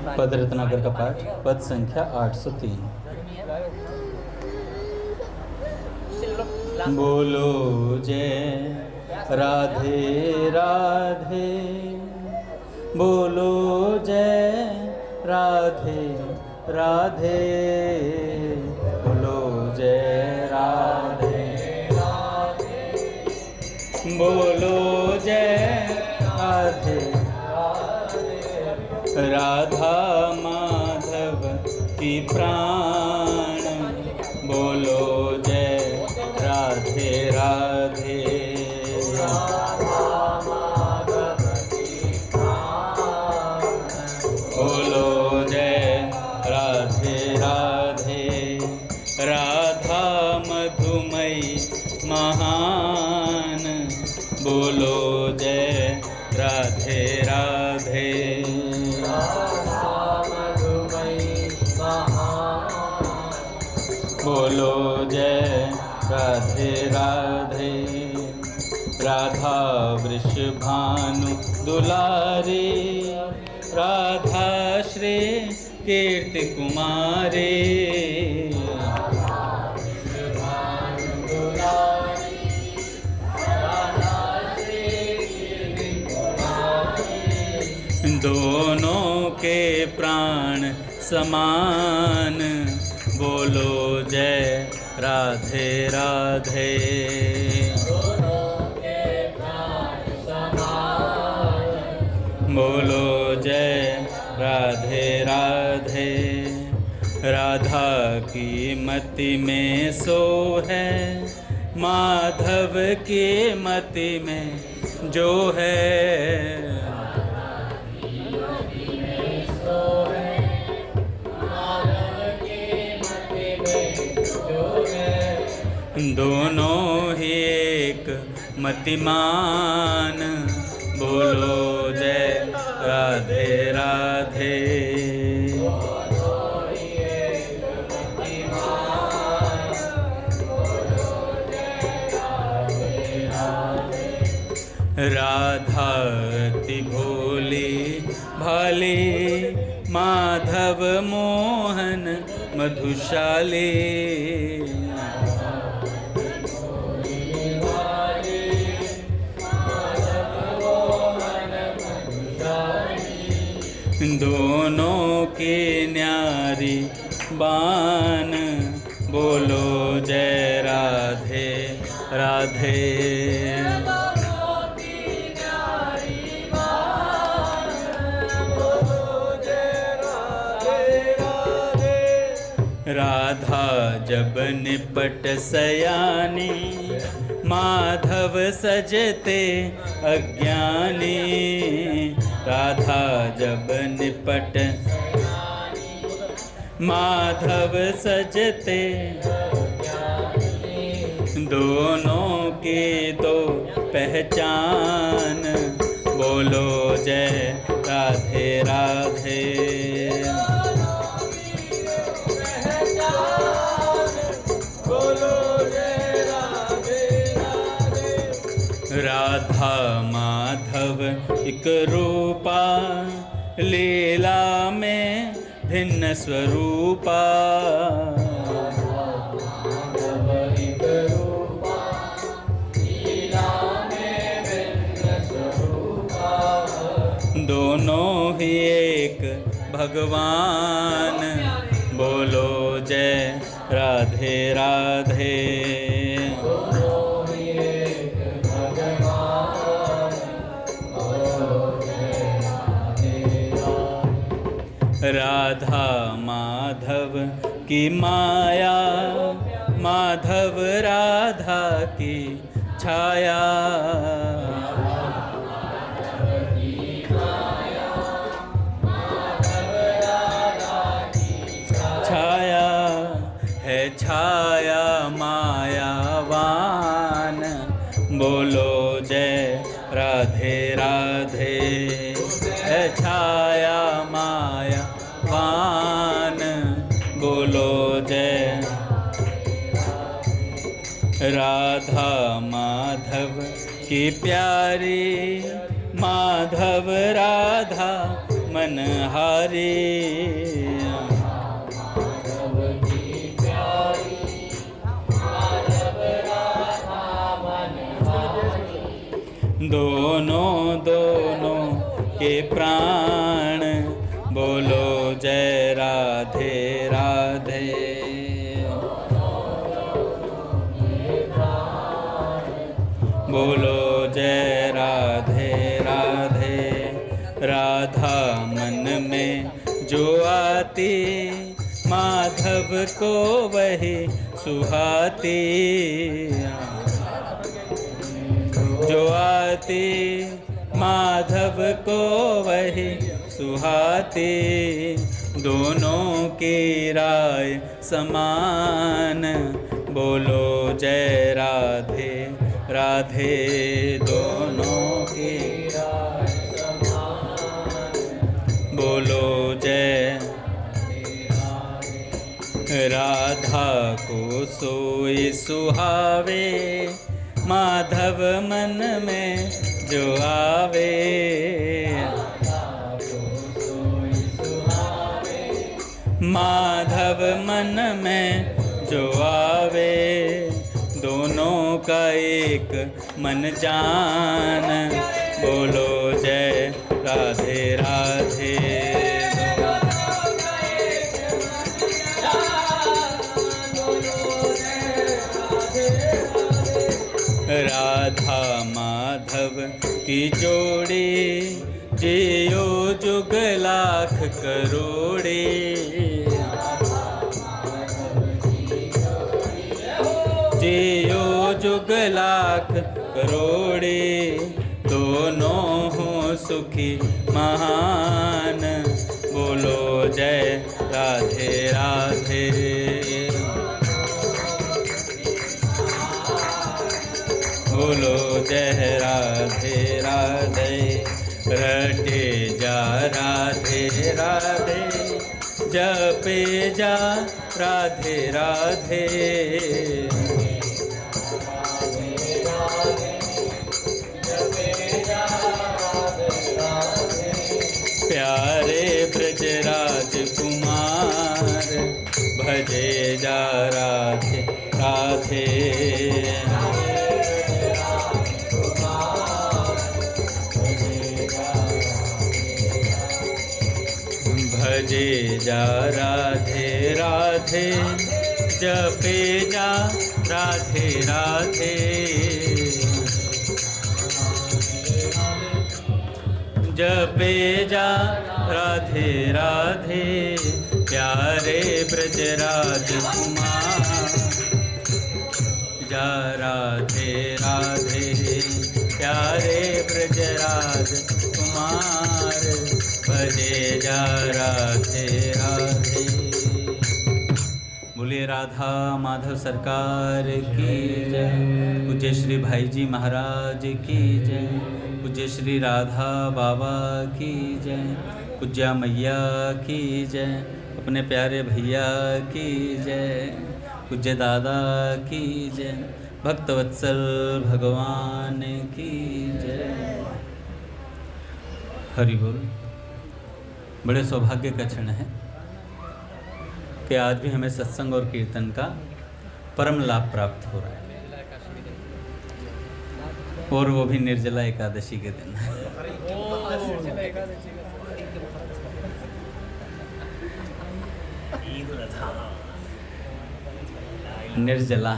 पद रत्नाकर का पाठ, पद संख्या 803। बोलो जय राधे राधे, बोलो जय राधे राधे, बोलो जय राधे राधे, बोलो जय राधे राधे। राधा माधव की प्राण, बोलो जय राधे राधे। राधा माधव की प्राण, बोलो जय राधे राधे। राधा मधुमयी महान, बोलो जय राधे राधे। राधा मधुमयी महान, बोलो जय राधे राधे। राधा वृषभानु दुलारी, राधा श्री कीर्ति कुमारी, दोनों के प्राण समान, बोलो जय राधे राधे। दोनों के प्राण समान, बोलो जय राधे राधे। राधा की मति में सो है, माधव की मति में जो है। दोनों ही एक मतिमान, बोलो जय राधे राधे। राधा अति भोली भाली, माधव मोहन मधुशाली, दोनों की न्यारी बान, बोलो जय राधे राधे। राधा जब निपट सयानी, माधव सजते अज्ञानी। राधा जब निपट माधव सजते, दोनों की दो पहचान, बोलो जय राधे राधे। राधा माधव एक रूपा, लीला में भिन्न स्वरूपा। दोनों ही एक भगवान, बोलो जय राधे राधे। राधा माधव की माया, माधव राधा की छाया। छाया है छाया मायावान, बोलो जय राधे राधे। है छाया मायावान, बोलो जय। राधा माधव की प्यारी, माधव राधा मनहारी। दोनों दोनों के प्राण बोलो जय राधे राधे। बोलो जय राधे राधे। राधा मन में जो आती माधव को वही सुहाती। जो आती माधव को वही सुहाती। दोनों की राय समान बोलो जय राधे राधे। दोनों की राय समान बोलो जय। राधा को सोई सुहावे माधव मन में जो आवे। माधव मन में जो आवे। दोनों का एक मन जान बोलो जय राधे राधे। राधा माधव की जोड़ी जियो जुग लाख करोड़े। जियो जुग लाख करोड़े। दोनों हो सुखी महान बोलो जय राधे राधे। बोलो जय राधे राधे। रटे जा राधे राधे जपे जा राधे राधे। प्यारे ब्रजराज कुमार भजे जा राधे राधे। भजे जा राधे राधे जपे जा राधे राधे। जपे जा राधे राधे। प्यारे ब्रजराज कुमार जा राधे राधे। प्यारे ब्रजराज कुमार भजे जा राधे राधे। बोलिए राधा माधव सरकार की जय। पूज्य श्री भाई जी महाराज की जय। पूज्य श्री राधा बाबा की जय। पूज्या मैया की जय। अपने प्यारे भैया की जय। पूज्य दादा की जय। भक्तवत्सल भगवान की जय। हरि बोल। बड़े सौभाग्य का क्षण है कि आज भी हमें सत्संग और कीर्तन का परम लाभ प्राप्त हो रहा है, और वो भी निर्जला एकादशी के दिन। निर्जला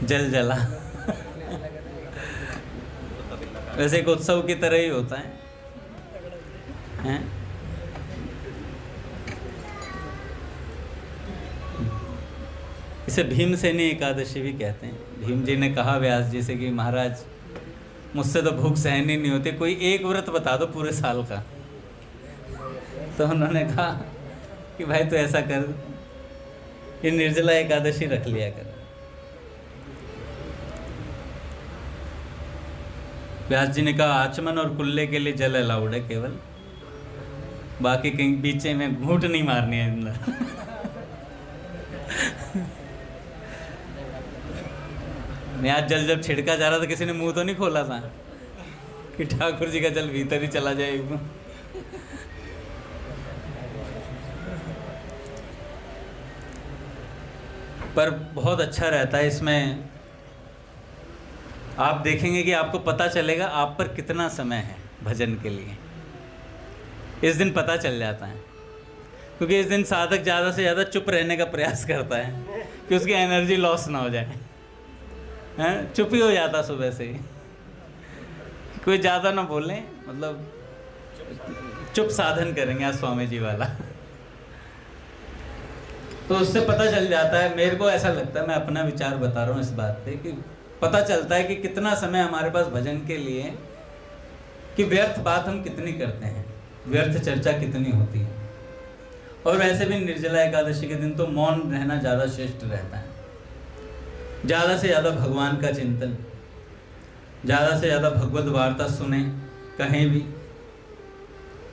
जल जला वैसे एक उत्सव की तरह ही होता है, हैं? इसे भीमसेनी एकादशी भी कहते हैं। भीम जी ने कहा व्यास जी से कि महाराज मुझसे तो भूख सहन ही नहीं होती, कोई एक व्रत बता दो पूरे साल का। तो उन्होंने कहा कि भाई तो ऐसा कर, ये निर्जला एकादशी रख लिया कर। व्यास जी ने कहा आचमन और कुल्ले के लिए जल अलाउड है केवल, बाकी कहीं बीचे में घूंट नहीं मारनी है अंदर। मैं आज जल जब छिड़का जा रहा था किसी ने मुंह तो नहीं खोला था, कि ठाकुर जी का जल भीतर ही चला जाए एकदम। पर बहुत अच्छा रहता है इसमें। आप देखेंगे कि आपको पता चलेगा आप पर कितना समय है भजन के लिए। इस दिन पता चल जाता है, क्योंकि इस दिन साधक ज़्यादा से ज़्यादा चुप रहने का प्रयास करता है कि उसकी एनर्जी लॉस ना हो जाए। हैं, चुप ही हो जाता सुबह से ही, कोई ज़्यादा ना बोलें, मतलब चुप साधन करेंगे आज स्वामी जी वाला। तो उससे पता चल जाता है, मेरे को ऐसा लगता है, मैं अपना विचार बता रहा हूँ इस बात पे, कि पता चलता है कि कितना समय हमारे पास भजन के लिए, कि व्यर्थ बात हम कितनी करते हैं, व्यर्थ चर्चा कितनी होती है। और वैसे भी निर्जला एकादशी के दिन तो मौन रहना ज़्यादा श्रेष्ठ रहता है। ज़्यादा से ज़्यादा भगवान का चिंतन, ज़्यादा से ज़्यादा भगवद वार्ता सुने कहीं भी,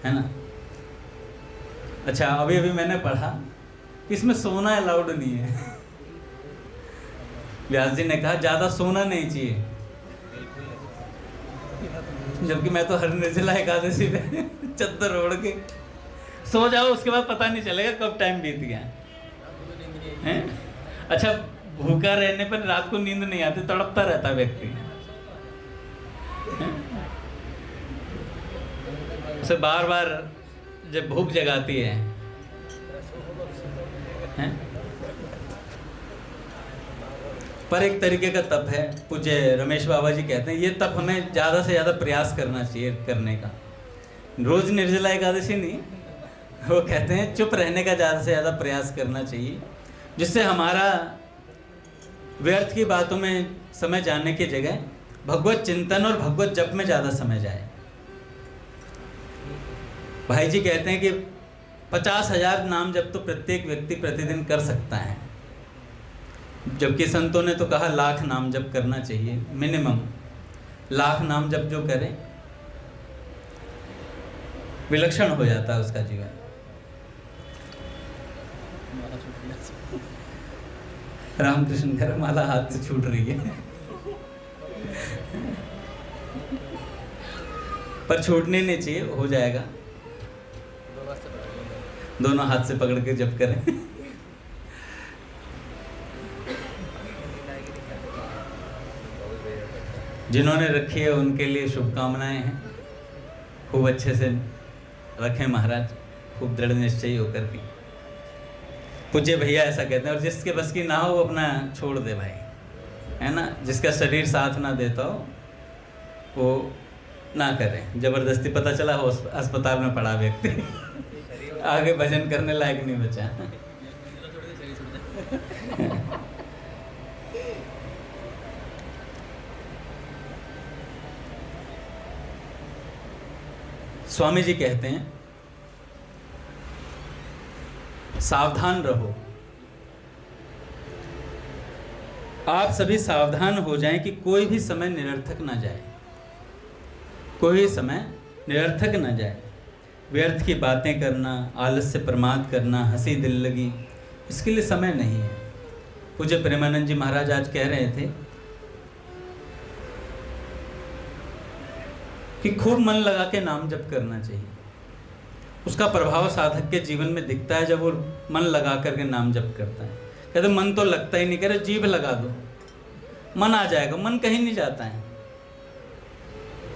है ना। अच्छा, अभी अभी मैंने पढ़ा कि इसमें सोना अलाउड नहीं है। व्यास जी ने कहा ज़्यादा सोना नहीं चाहिए, जबकि मैं तो हर निर्जला एकादशी पे चद्दर ओढ़ के सो जाओ, उसके बाद पता नहीं चलेगा कब टाइम बीत गया है। अच्छा, भूखा रहने पर रात को नींद नहीं आती, तड़पता रहता व्यक्ति, उसे बार बार जब भूख जगाती है। पर एक तरीके का तप है, पूज्य रमेश बाबा जी कहते हैं ये तप हमें ज़्यादा से ज़्यादा प्रयास करना चाहिए करने का। रोज़ निर्जला एकादशी नहीं, वो कहते हैं चुप रहने का ज़्यादा से ज़्यादा प्रयास करना चाहिए, जिससे हमारा व्यर्थ की बातों में समय जाने की जगह भगवत चिंतन और भगवत जप में ज़्यादा समय जाए। भाई जी कहते हैं कि 50,000 नाम जप तो प्रत्येक व्यक्ति प्रतिदिन कर सकता है, जबकि संतों ने तो कहा लाख नाम जप करना चाहिए, मिनिमम लाख नाम जप जो करे विलक्षण हो जाता है उसका जीवन। रामकृष्ण घर माला हाथ से छूट रही है, पर छूटने नहीं चाहिए, हो जाएगा। दोनों हाथ से पकड़ के जप करें। जिन्होंने रखी है उनके लिए शुभकामनाएं हैं, खूब अच्छे से रखें महाराज, खूब दृढ़ निश्चयी होकर के। पूज्य भैया ऐसा कहते हैं, और जिसके बस की ना हो वो अपना छोड़ दे भाई, है ना। जिसका शरीर साथ ना देता हो वो ना करे। जबरदस्ती पता चला हो अस्पताल में पड़ा व्यक्ति, आगे भजन करने लायक नहीं बचा। स्वामी जी कहते हैं सावधान रहो, आप सभी सावधान हो जाएं कि कोई भी समय निरर्थक ना जाए, कोई समय निरर्थक ना जाए। व्यर्थ की बातें करना, आलस से प्रमाद करना, हंसी दिल लगी, इसके लिए समय नहीं है। पूज्य प्रेमानंद जी महाराज आज कह रहे थे कि खूब मन लगा के नाम जप करना चाहिए। उसका प्रभाव साधक के जीवन में दिखता है जब वो मन लगा करके नाम जप करता है। कहते मन तो लगता ही नहीं, कह रहे जीभ लगा दो, मन आ जाएगा। मन कहीं नहीं जाता है।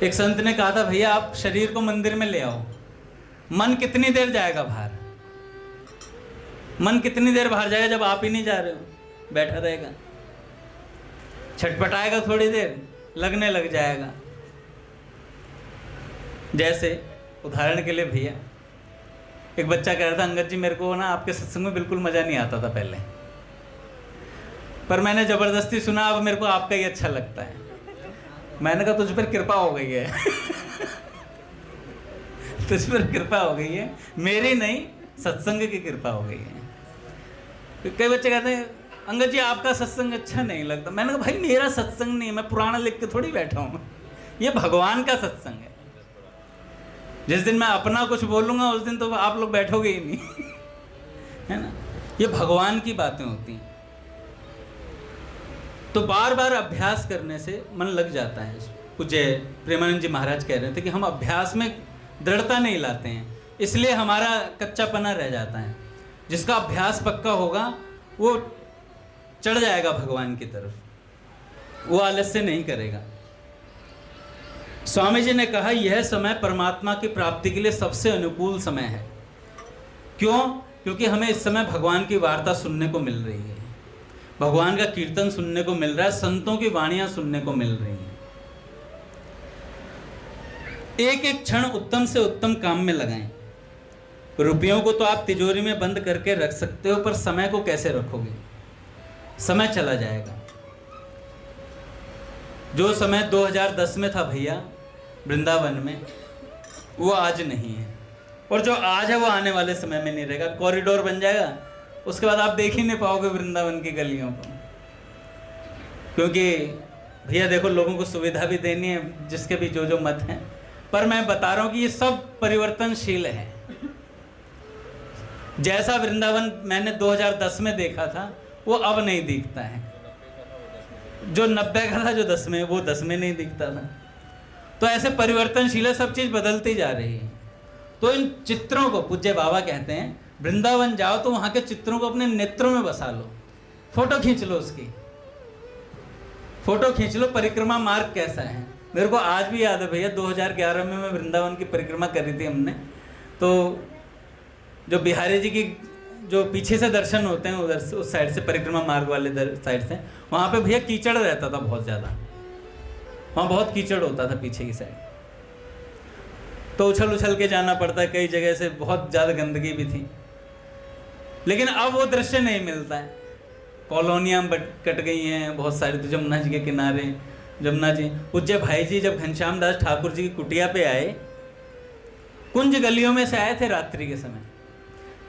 एक संत ने कहा था भैया आप शरीर को मंदिर में ले आओ, मन कितनी देर जाएगा बाहर? मन कितनी देर बाहर जाएगा जब आप ही नहीं जा रहे हो? बैठा रहेगा, छटपटाएगा, थोड़ी देर लगने लग जाएगा। जैसे उदाहरण के लिए भैया, एक बच्चा कह रहा था अंगद जी मेरे को ना आपके सत्संग में बिल्कुल मज़ा नहीं आता था पहले, पर मैंने ज़बरदस्ती सुना, अब मेरे को आपका ही अच्छा लगता है। मैंने कहा तुझ पर कृपा हो गई है। तुझ पर कृपा हो गई है, मेरी नहीं, सत्संग की कृपा हो गई है। कई बच्चे कहते हैं अंगद जी आपका सत्संग अच्छा नहीं लगता। मैंने कहा भाई मेरा सत्संग नहीं, मैं पुराण लिख के थोड़ी बैठा हूँ, ये भगवान का सत्संग है। जिस दिन मैं अपना कुछ बोलूँगा उस दिन तो आप लोग बैठोगे ही नहीं, है ना। ये भगवान की बातें होती हैं, तो बार बार अभ्यास करने से मन लग जाता है इसमें। पूज्य प्रेमानंद जी महाराज कह रहे थे कि हम अभ्यास में दृढ़ता नहीं लाते हैं, इसलिए हमारा कच्चापना रह जाता है। जिसका अभ्यास पक्का होगा वो चढ़ जाएगा भगवान की तरफ, वो आलस्य नहीं करेगा। स्वामी जी ने कहा यह समय परमात्मा की प्राप्ति के लिए सबसे अनुकूल समय है। क्यों? क्योंकि हमें इस समय भगवान की वार्ता सुनने को मिल रही है, भगवान का कीर्तन सुनने को मिल रहा है, संतों की वाणियां सुनने को मिल रही हैं। एक एक क्षण उत्तम से उत्तम काम में लगाएं। रुपयों को तो आप तिजोरी में बंद करके रख सकते हो, पर समय को कैसे रखोगे? समय चला जाएगा। जो समय 2010 में था भैया वृंदावन में, वो आज नहीं है, और जो आज है वो आने वाले समय में नहीं रहेगा। कॉरिडोर बन जाएगा, उसके बाद आप देख ही नहीं पाओगे वृंदावन की गलियों को, क्योंकि भैया देखो लोगों को सुविधा भी देनी है, जिसके भी जो जो मत हैं। पर मैं बता रहा हूँ कि ये सब परिवर्तनशील है। जैसा वृंदावन मैंने 2010 में देखा था वो अब नहीं दिखता है, जो 90 का था जो 10 में, वो 10 में नहीं दिखता था। तो ऐसे परिवर्तनशील है, सब चीज़ बदलती जा रही है। तो इन चित्रों को पूज्य बाबा कहते हैं, वृंदावन जाओ तो वहाँ के चित्रों को अपने नेत्रों में बसा लो, फोटो खींच लो, उसकी फोटो खींच लो। परिक्रमा मार्ग कैसा है मेरे को आज भी याद है भैया, 2011 में मैं वृंदावन की परिक्रमा करी थी हमने। तो जो बिहारी जी की जो पीछे से दर्शन होते हैं उधर से, उस साइड से परिक्रमा मार्ग वाले साइड से, वहाँ पे भैया कीचड़ रहता था बहुत ज़्यादा, वहाँ बहुत कीचड़ होता था पीछे की साइड, तो उछल उछल के जाना पड़ता है, कई जगह से बहुत ज़्यादा गंदगी भी थी। लेकिन अब वो दृश्य नहीं मिलता है, कॉलोनियाँ कट गई हैं बहुत सारी। तो जमुना जी के किनारे, जमुना जी, पूज्य भाई जी जब घनश्याम दास ठाकुर जी की कुटिया पे आए, कुंज गलियों में से आए थे रात्रि के समय।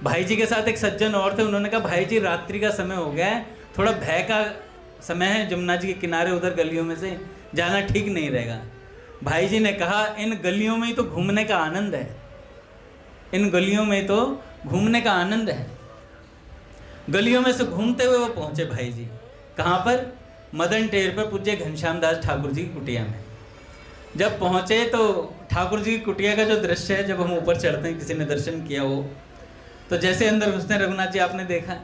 भाई जी के साथ एक सज्जन और थे, उन्होंने कहा भाई जी रात्रि का समय हो गया है, थोड़ा भय का समय है, जमुना जी के किनारे उधर गलियों में से जाना ठीक नहीं रहेगा। भाई जी ने कहा इन गलियों में ही तो घूमने का आनंद है, इन गलियों में तो घूमने का आनंद है। गलियों में से घूमते हुए वो पहुंचे भाई जी, कहाँ पर? मदन टेर पर पूज्य घनश्याम दास ठाकुर जी की कुटिया में। जब पहुंचे तो ठाकुर जी की कुटिया का जो दृश्य है, जब हम ऊपर चढ़ते हैं, किसी ने दर्शन किया हो तो जैसे अंदर घुसते, रघुनाथ जी आपने देखा,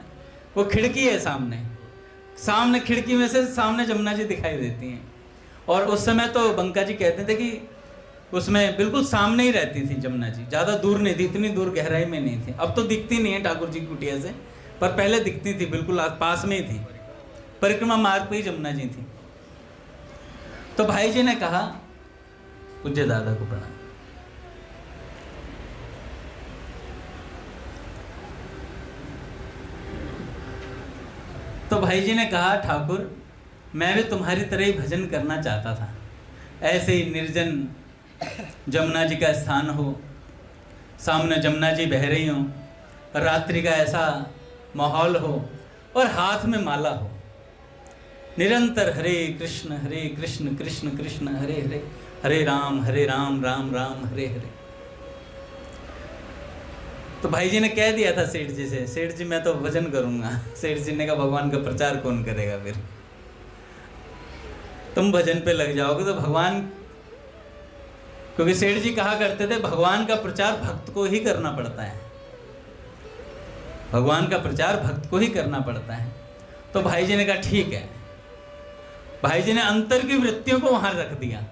वो खिड़की है सामने, सामने खिड़की में से सामने जमुना जी दिखाई देती हैं। और उस समय तो बंका जी कहते थे कि उसमें बिल्कुल सामने ही रहती थी जमुना जी, ज़्यादा दूर नहीं थी, इतनी दूर गहराई में नहीं थी। अब तो दिखती नहीं है ठाकुर जी की कुटिया से, पर पहले दिखती थी, बिल्कुल पास में ही थी, परिक्रमा मार्ग पे ही जमुना जी थी। तो भाई जी ने कहा, पूज्य दादा को प्रणाम, तो भाई जी ने कहा ठाकुर मैं भी तुम्हारी तरह ही भजन करना चाहता था, ऐसे ही निर्जन जमुना जी का स्थान हो, सामने जमुना जी बह रही हो, रात्रि का ऐसा माहौल हो और हाथ में माला हो, निरंतर हरे कृष्ण कृष्ण कृष्ण हरे हरे, हरे राम राम राम हरे हरे। तो भाई जी ने कह दिया था सेठ जी से, सेठ जी मैं तो भजन करूंगा। सेठ जी ने कहा भगवान का प्रचार कौन करेगा, फिर तुम भजन पे लग जाओगे तो भगवान, क्योंकि सेठ जी कहा करते थे भगवान का प्रचार भक्त को ही करना पड़ता है, भगवान का प्रचार भक्त को ही करना पड़ता है। तो भाई जी ने कहा ठीक है। भाई जी ने अंतर की वृत्तियों को वहां रख दिया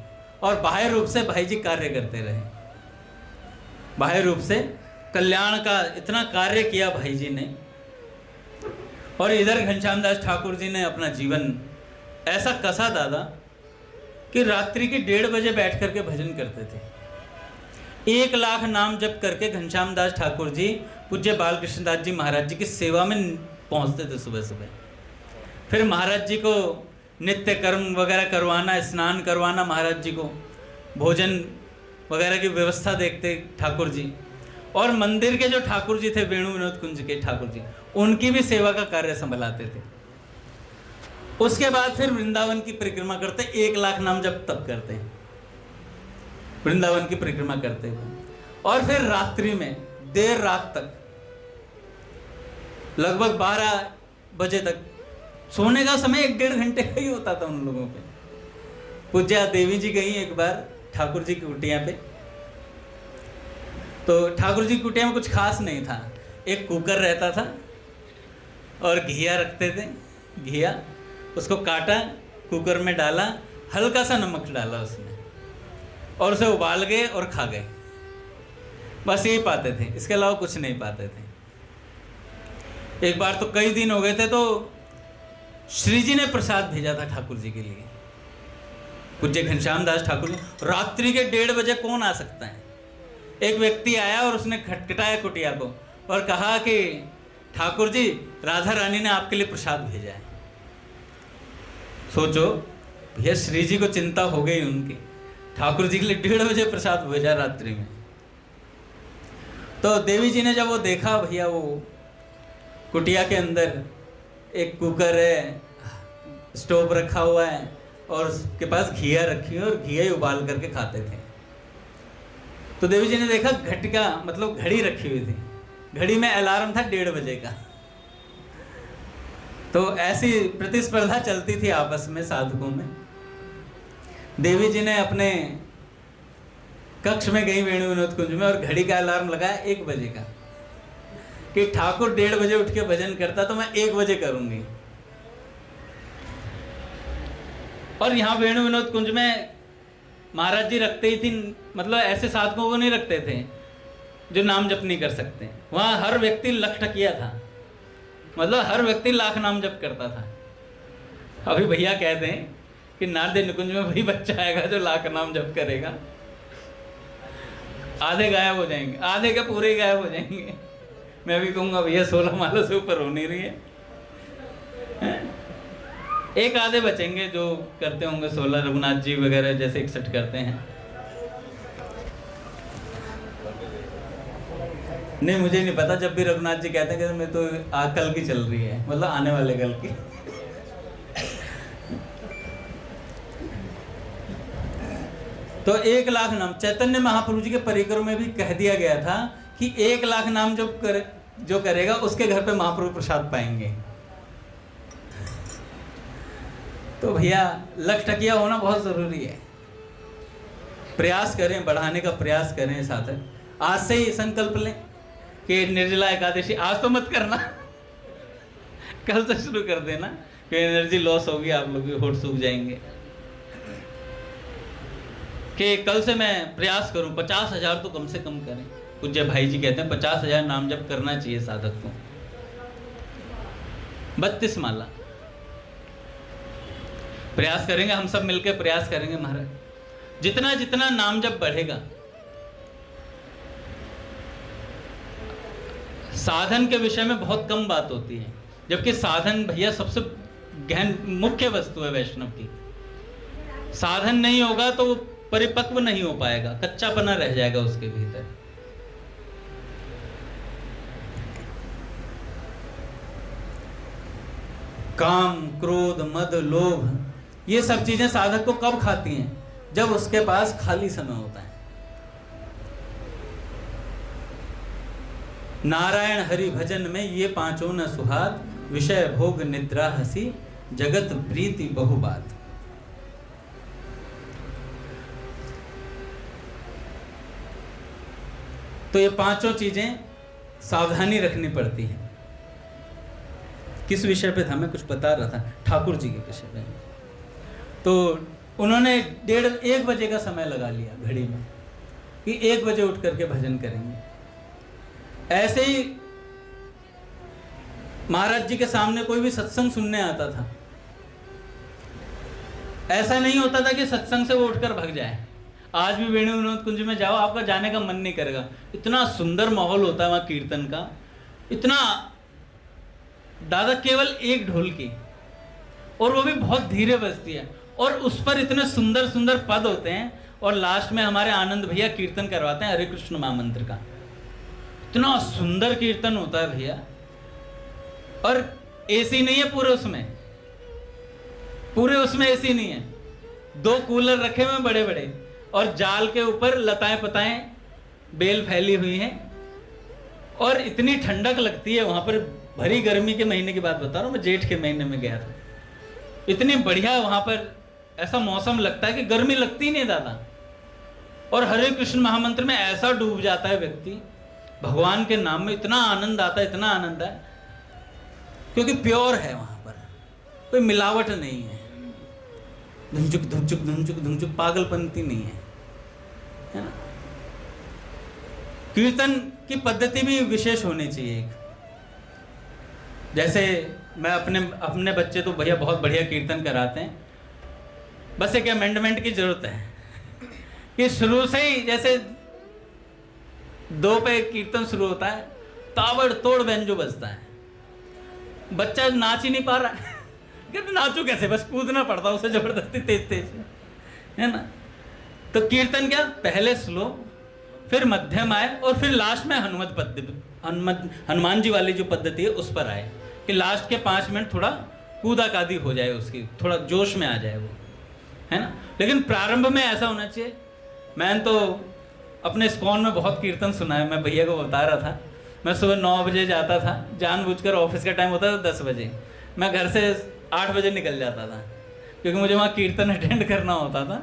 और बाह्य रूप से भाई जी कार्य करते रहे, बाह्य रूप से कल्याण का इतना कार्य किया भाई जी ने। और इधर घनश्याम दास ठाकुर जी ने अपना जीवन ऐसा कसा दादा कि रात्रि के 1:30 बजे बैठ करके भजन करते थे। 1 लाख नाम जप करके घनश्याम दास ठाकुर जी पूज्य बालकृष्ण दास जी महाराज जी की सेवा में पहुंचते थे सुबह सुबह। फिर महाराज जी को नित्य कर्म वगैरह करवाना, स्नान करवाना, महाराज जी को भोजन वगैरह की व्यवस्था देखते ठाकुर जी। और मंदिर के जो ठाकुर जी थे, वेणु विनोद कुंज के ठाकुर जी, उनकी भी सेवा का कार्य संभलाते थे। उसके बाद फिर वृंदावन की परिक्रमा करते, 1 लाख नाम जब तब करते, वृंदावन की परिक्रमा करते हुए। और फिर रात्रि में देर रात तक, लगभग 12 बजे तक, सोने का समय 1-1.5 घंटे का ही होता था उन लोगों पे। पूज्या देवी जी गई एक बार ठाकुर जी की कुटिया पे। तो ठाकुर जी की कुटिया में कुछ खास नहीं था, एक कुकर रहता था और घिया रखते थे। घिया उसको काटा, कुकर में डाला, हल्का सा नमक डाला उसमें और उसे उबाल गए और खा गए। बस यही पाते थे, इसके अलावा कुछ नहीं पाते थे। एक बार तो कई दिन हो गए थे, तो श्री जी ने प्रसाद भेजा था ठाकुर जी के लिए। पूज्य घनश्याम दास ठाकुर जी, रात्रि के 1:30 बजे कौन आ सकता है। एक व्यक्ति आया और उसने खटखटाया कुटिया को और कहा कि ठाकुर जी, राधा रानी ने आपके लिए प्रसाद भेजा है। सोचो भैया, श्री जी को चिंता हो गई उनकी, ठाकुर जी के लिए 1:30 बजे प्रसाद भेजा रात्रि में। तो देवी जी ने जब वो देखा, भैया वो कुटिया के अंदर एक कुकर है, स्टोव रखा हुआ है और उसके पास घिया रखी है और घिया ही उबाल करके खाते थे। तो देवी जी ने देखा घटिका मतलब घड़ी रखी हुई थी, घड़ी में अलार्म था 1:30 बजे का। तो ऐसी प्रतिस्पर्धा चलती थी आपस में साधकों में। देवी जी ने अपने कक्ष में गई वेणु विनोद कुंज में और घड़ी का अलार्म लगाया 1 बजे का कि ठाकुर 1:30 बजे उठ के भजन करता तो मैं 1 बजे करूंगी। और यहाँ वेणु विनोद कुंज में महाराज जी रखते ही थी, मतलब ऐसे साधकों को नहीं रखते थे जो नाम जप नहीं कर सकते। वहाँ हर व्यक्ति लखटकिया था, मतलब हर व्यक्ति लाख नाम जप करता था। अभी भैया कहते हैं कि नारद निकुंज में वही बच्चा आएगा जो लाख नाम जप करेगा। आधे गायब हो जाएंगे, आधे के पूरे गायब हो जाएंगे। मैं भी कहूँगा भैया 16 माला से ऊपर हो नहीं रही है। एक आधे बचेंगे जो करते होंगे 16, रघुनाथ जी वगैरह जैसे 61 करते हैं। नहीं, मुझे नहीं पता, जब भी रघुनाथ जी कहते हैं कि मैं तो कल की चल रही है, मतलब आने वाले कल की। तो 1 लाख नाम चैतन्य महाप्रभु जी के परिक्रम में भी कह दिया गया था कि 1 लाख नाम जो करेगा उसके घर पे महाप्रभु प्रसाद पाएंगे। तो भैया लखटकिया होना बहुत जरूरी है। प्रयास करें, बढ़ाने का प्रयास करें साधक। आज से ही संकल्प लें कि निर्जला एकादशी आज तो मत करना, कल से शुरू कर देना, कि एनर्जी लॉस होगी, आप लोग भी होठ सूख जाएंगे। कि कल से मैं प्रयास करूं 50,000 तो कम से कम करें। पूज्य भाई जी कहते हैं 50,000 नाम जप करना चाहिए साधक को। 32 माला प्रयास करेंगे, हम सब मिलकर प्रयास करेंगे महाराज। जितना जितना नाम जप बढ़ेगा, साधन के विषय में बहुत कम बात होती है, जबकि साधन भैया सबसे गहन मुख्य वस्तु है वैष्णव की। साधन नहीं होगा तो वो परिपक्व नहीं हो पाएगा, कच्चापना रह जाएगा उसके भीतर। काम, क्रोध, मद, लोभ, ये सब चीजें साधक को कब खाती हैं? जब उसके पास खाली समय होता है। नारायण हरि भजन में ये 5 न सुहात, विषय भोग निद्रा हसी, जगत प्रीति बहु बात। तो ये 5 चीजें सावधानी रखनी पड़ती हैं। किस विषय पे था? मैं कुछ बता रहा था, ठाकुर जी के विषय पे। तो उन्होंने 1:30 बजे का समय लगा लिया घड़ी में कि 1 बजे उठ करके भजन करेंगे। ऐसे ही महाराज जी के सामने कोई भी सत्संग सुनने आता था, ऐसा नहीं होता था कि सत्संग से वो उठकर भाग जाए। आज भी वेणु विनोद कुंज में जाओ, आपका जाने का मन नहीं करेगा। इतना सुंदर माहौल होता है वहाँ कीर्तन का, इतना दादा केवल एक ढोल की, और वो भी बहुत धीरे बजती है, और उस पर इतने सुंदर सुंदर पद होते हैं। और लास्ट में हमारे आनंद भैया कीर्तन करवाते हैं हरे कृष्ण महामंत्र का। इतना सुंदर कीर्तन होता है भैया। और एसी नहीं है पूरे उसमें एसी नहीं है। 2 कूलर रखे हुए बड़े बड़े, और जाल के ऊपर लताएं पताएं बेल फैली हुई हैं, और इतनी ठंडक लगती है वहां पर। भरी गर्मी के महीने की बात बता रहा हूँ मैं, जेठ के महीने में गया था। इतनी बढ़िया वहां पर ऐसा मौसम लगता है कि गर्मी लगती नहीं दादा। और हरे कृष्ण महामंत्र में ऐसा डूब जाता है व्यक्ति, भगवान के नाम में इतना आनंद आता है, इतना आनंद है, क्योंकि प्योर है वहां पर, कोई मिलावट नहीं है, धुमचुक धुमचुक धुमचुक धुमचुक पागलपंती नहीं है ना। कीर्तन की पद्धति भी विशेष होनी चाहिए एक। जैसे मैं अपने बच्चे तो भैया बहुत बढ़िया कीर्तन कराते हैं, बस एक अमेंडमेंट की जरूरत है कि शुरू से ही जैसे 2 पे कीर्तन शुरू होता है, ताबड़तोड़ बेंजो बजता है, बच्चा नाच ही नहीं पा रहा है, कहते नाचू कैसे, बस कूदना पड़ता उसे जबरदस्ती तेज तेज, है ना। तो कीर्तन क्या, पहले स्लो, फिर मध्यम आए, और फिर लास्ट में हनुमत पद्धति, हनुमान जी वाली जो पद्धति है उस पर आए कि लास्ट के 5 मिनट थोड़ा कूदा कादी हो जाए, उसकी थोड़ा जोश में आ जाए वो, है ना। लेकिन प्रारंभ में ऐसा होना चाहिए। मैंने तो अपने स्कॉन में बहुत कीर्तन सुना है, मैं भैया को बता रहा था, मैं सुबह 9 बजे जाता था, जानबूझकर ऑफिस का टाइम होता था 10 बजे, मैं घर से 8 बजे निकल जाता था, क्योंकि मुझे वहाँ कीर्तन अटेंड करना होता था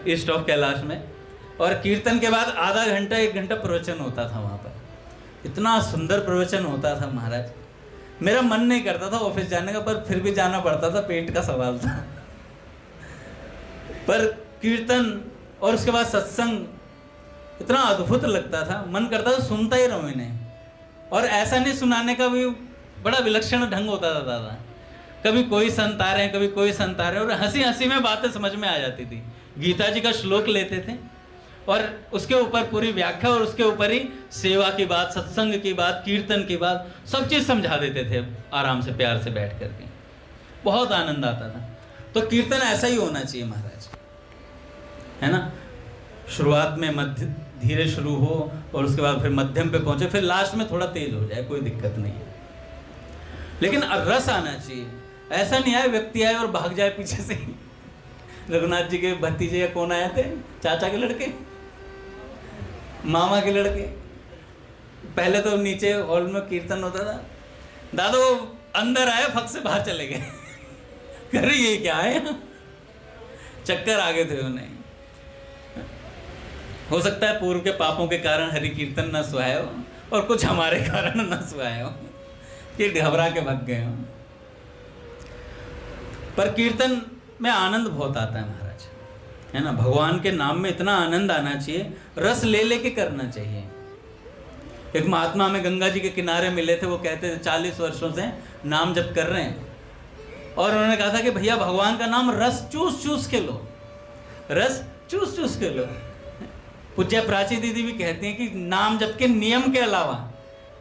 ईस्ट ऑफ कैलाश में। और कीर्तन के बाद आधा घंटा 1 घंटा प्रवचन होता था वहाँ पर, इतना सुंदर प्रवचन होता था महाराज, मेरा मन नहीं करता था ऑफिस जाने का, पर फिर भी जाना पड़ता था, पेट का सवाल था। पर कीर्तन और उसके बाद सत्संग इतना अद्भुत लगता था, मन करता था सुनता ही रहूं इन्हें। और ऐसा नहीं, सुनाने का भी बड़ा विलक्षण ढंग होता था दादा, कभी कोई संत आ रहे हैं, कभी कोई संत आ रहे हैं, और हंसी हंसी में बातें समझ में आ जाती थी। गीता जी का श्लोक लेते थे और उसके ऊपर पूरी व्याख्या, और उसके ऊपर ही सेवा की बात, सत्संग की बात, कीर्तन की बात, सब चीज़ समझा देते थे आराम से, प्यार से बैठ करके, बहुत आनंद आता था। तो कीर्तन ऐसा ही होना चाहिए महाराज, है ना। शुरुआत में मध्य धीरे शुरू हो, और उसके बाद फिर मध्यम पे पहुंचे, फिर लास्ट में थोड़ा तेज हो जाए, कोई दिक्कत नहीं है, लेकिन रस आना चाहिए। ऐसा नहीं आए व्यक्ति आए और भाग जाए पीछे से। रघुनाथ जी के भतीजे या कौन आए थे, चाचा के लड़के, मामा के लड़के, पहले तो नीचे हॉल में कीर्तन होता था, दादा वो अंदर आए, फक से बाहर चले गए। अरे ये क्या है, चक्कर आ गए थे उन्हें। हो सकता है पूर्व के पापों के कारण हरि कीर्तन न सुहाए हो, और कुछ हमारे कारण न सुहाए हो कि घबरा के भाग गए हो। पर कीर्तन में आनंद बहुत आता है महाराज, है ना। भगवान के नाम में इतना आनंद आना चाहिए, रस ले लेके करना चाहिए। एक महात्मा हमें गंगा जी के किनारे मिले थे, वो कहते थे 40 वर्षों से नाम जप कर रहे हैं, और उन्होंने कहा था कि भैया भगवान का नाम रस चूस चूस के लो, रस चूस चूस के लो। पूज्य प्राची दीदी भी कहती हैं कि नाम जप के नियम के अलावा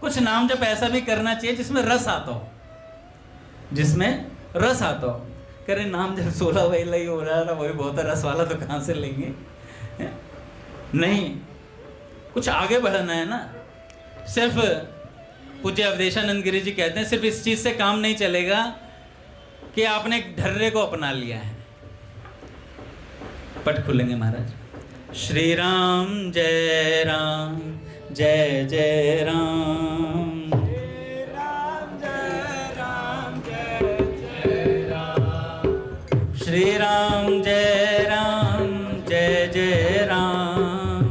कुछ नाम जप ऐसा भी करना चाहिए जिसमें रस आता हो, जिसमें रस आता हो। करे नाम जब 16 वही हो रहा था, वही बहुत है, रस वाला तो कहाँ से लेंगे। नहीं, कुछ आगे बढ़ना है ना। सिर्फ पूज्य अवधेशानंद गिरी जी कहते हैं, सिर्फ इस चीज से काम नहीं चलेगा कि आपने एक ढर्रे को अपना लिया है। पट खुलेंगे महाराज। श्री राम जय राम, जय जय राम, श्री राम जय राम, जय जय राम,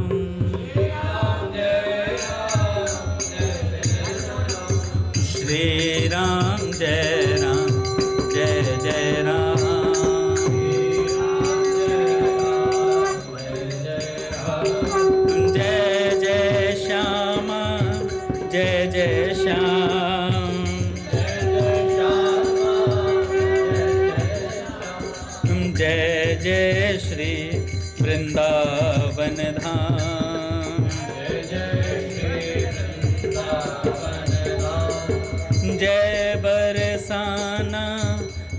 श्री राम जय राम, जय जय राम, जय जय श्यामा, जय जय श्याम, जय जय श्री वृंदावन धाम, जय बरसाना,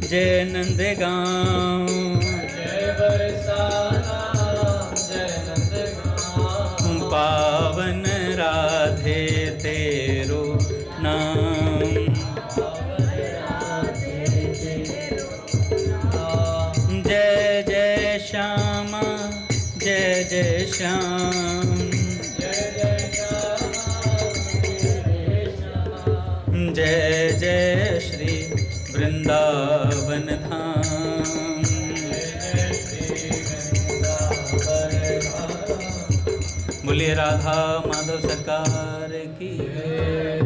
जय नंदगांव, पावन राधे तेरो नाम, जय जय श्यामा, जय जय श्याम, जय जय श्री वृंदावन धाम, राधा माधव सरकार की जय।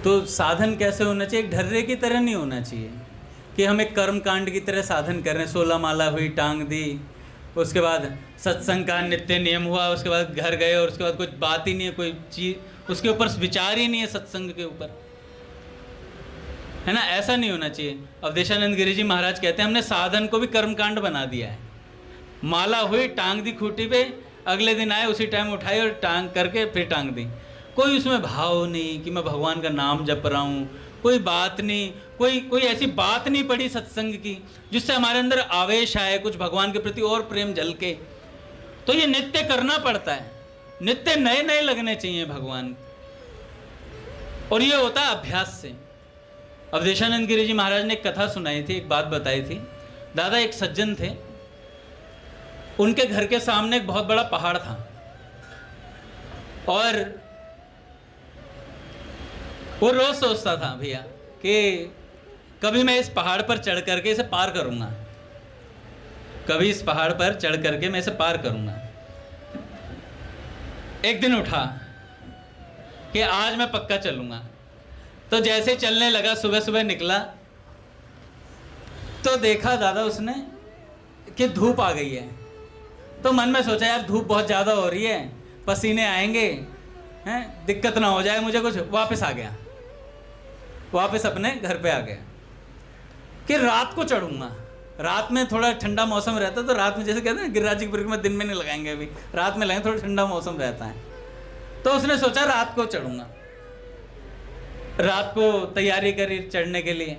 तो साधन कैसे होना चाहिए? एक ढर्रे की तरह नहीं होना चाहिए कि हम एक कर्म कांड की तरह साधन कर रहे हैं। 16 माला हुई, टांग दी, उसके बाद सत्संग का नित्य नियम हुआ, उसके बाद घर गए और उसके बाद कुछ बात ही नहीं है, कोई चीज़ उसके ऊपर विचार ही नहीं है सत्संग के ऊपर, है ना। ऐसा नहीं होना चाहिए। अवधेशानंद गिरी जी महाराज कहते हैं हमने साधन को भी कर्मकांड बना दिया है। माला हुई, टांग दी खूंटी पे, अगले दिन आए उसी टाइम उठाई और टांग करके फिर टांग दी। कोई उसमें भाव नहीं कि मैं भगवान का नाम जप रहा हूँ, कोई बात नहीं, कोई ऐसी बात नहीं पड़ी सत्संग की जिससे हमारे अंदर आवेश आए, कुछ भगवान के प्रति और प्रेम झलके। तो ये नित्य करना पड़ता है, नित्य नए नए लगने चाहिए भगवान, और ये होता है अभ्यास से। अवधेशानंद गिरी जी महाराज ने एक कथा सुनाई थी, एक बात बताई थी। दादा एक सज्जन थे, उनके घर के सामने एक बहुत बड़ा पहाड़ था और वो रोज सोचता था भैया कि कभी मैं इस पहाड़ पर चढ़ करके इसे पार करूंगा, कभी इस पहाड़ पर चढ़ करके मैं इसे पार करूंगा। एक दिन उठा कि आज मैं पक्का चलूंगा। तो जैसे चलने लगा, सुबह सुबह निकला तो देखा दादा उसने कि धूप आ गई है। तो मन में सोचा यार धूप बहुत ज़्यादा हो रही है, पसीने आएंगे, हैं, दिक्कत ना हो जाए मुझे कुछ। वापस आ गया, वापस अपने घर पे आ गया कि रात को चढ़ूंगा। रात में थोड़ा ठंडा मौसम रहता है, तो रात में जैसे कहते हैं गिरिराज जी की परिक्रमा दिन में नहीं लगाएंगे, अभी रात में लगाएंगे, थोड़ा ठंडा मौसम रहता है। तो उसने सोचा रात को चढ़ूंगा। रात को तैयारी करी चढ़ने के लिए।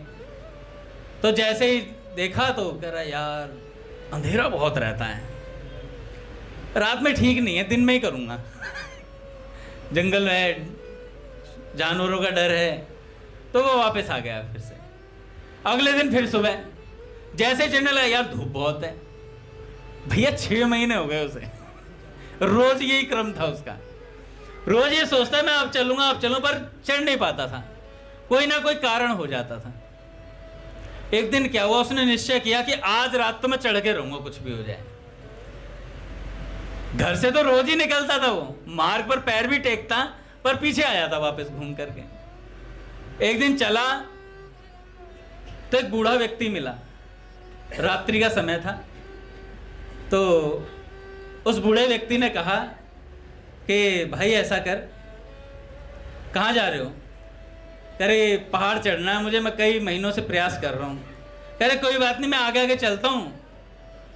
तो जैसे ही देखा तो कह रहा यार अंधेरा बहुत रहता है, रात में ठीक नहीं है, दिन में ही करूँगा। जंगल में जानवरों का डर है। तो वो वापस आ गया फिर से। अगले दिन फिर सुबह जैसे चढ़ने लगा, यार धूप बहुत है। भैया 6 महीने हो गए उसे, रोज यही क्रम था उसका। रोज ये सोचता है मैं अब चलूंगा, अब चलूं, पर चढ़ नहीं पाता था, कोई ना कोई कारण हो जाता था। एक दिन क्या हुआ, उसने निश्चय किया कि आज रात तो मैं चढ़ के रहूंगा, कुछ भी हो जाए। घर से तो रोज ही निकलता था वो, मार्ग पर पैर भी टेकता, पर पीछे आ जाता वापस घूम करके। एक दिन चला तो एक बूढ़ा व्यक्ति मिला, रात्रि का समय था। तो उस बूढ़े व्यक्ति ने कहा कि भाई ऐसा कर, कहाँ जा रहे हो? कह रहे पहाड़ चढ़ना है मुझे, मैं कई महीनों से प्रयास कर रहा हूँ। कह रहे कोई बात नहीं, मैं आगे आगे चलता हूँ,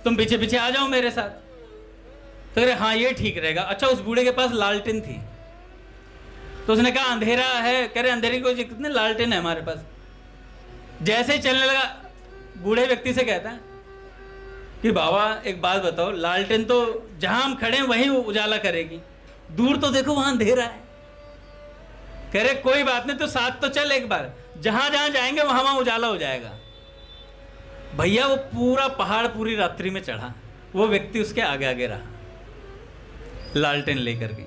तुम पीछे पीछे आ जाओ मेरे साथ। तो कह रहे हाँ ये ठीक रहेगा। अच्छा, उस बूढ़े के पास लालटेन थी। तो उसने कहा अंधेरा है। कह रहे अंधेरे की कोई दिक्कत नहीं, लालटेन है हमारे पास। जैसे ही चलने लगा, बूढ़े व्यक्ति से कहता है कि बाबा एक बात बताओ, लालटेन तो जहां हम खड़े हैं वहीं उजाला करेगी, दूर तो देखो वहां अंधेरा है। कह रहे कोई बात नहीं, तो साथ तो चल, एक बार जहां जहां जाएंगे वहां वहां उजाला हो जाएगा। भैया वो पूरा पहाड़ पूरी रात्रि में चढ़ा, वो व्यक्ति उसके आगे आगे रहा लालटेन लेकर के,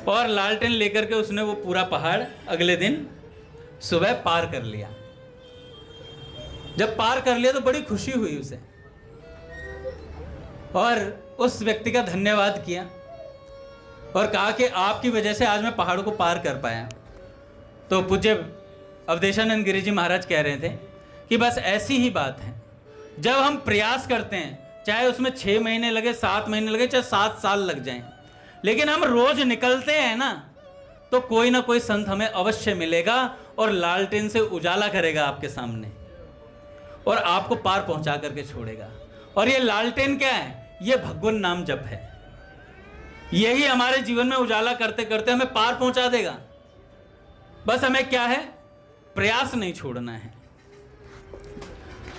और लालटेन लेकर के उसने वो पूरा पहाड़ अगले दिन सुबह पार कर लिया। जब पार कर लिया तो बड़ी खुशी हुई उसे, और उस व्यक्ति का धन्यवाद किया और कहा कि आपकी वजह से आज मैं पहाड़ों को पार कर पाया। तो पूज्य अवधेशानंद गिरी जी महाराज कह रहे थे कि बस ऐसी ही बात है, जब हम प्रयास करते हैं, चाहे उसमें 6 महीने लगे, 7 महीने लगे, चाहे 7 साल लग जाएं, लेकिन हम रोज निकलते हैं ना, तो कोई ना कोई संत हमें अवश्य मिलेगा और लालटेन से उजाला करेगा आपके सामने और आपको पार पहुंचा करके छोड़ेगा। और ये लालटेन क्या है? ये भगवान नाम जप है। यही हमारे जीवन में उजाला करते करते हमें पार पहुंचा देगा। बस हमें क्या है? प्रयास नहीं छोड़ना है।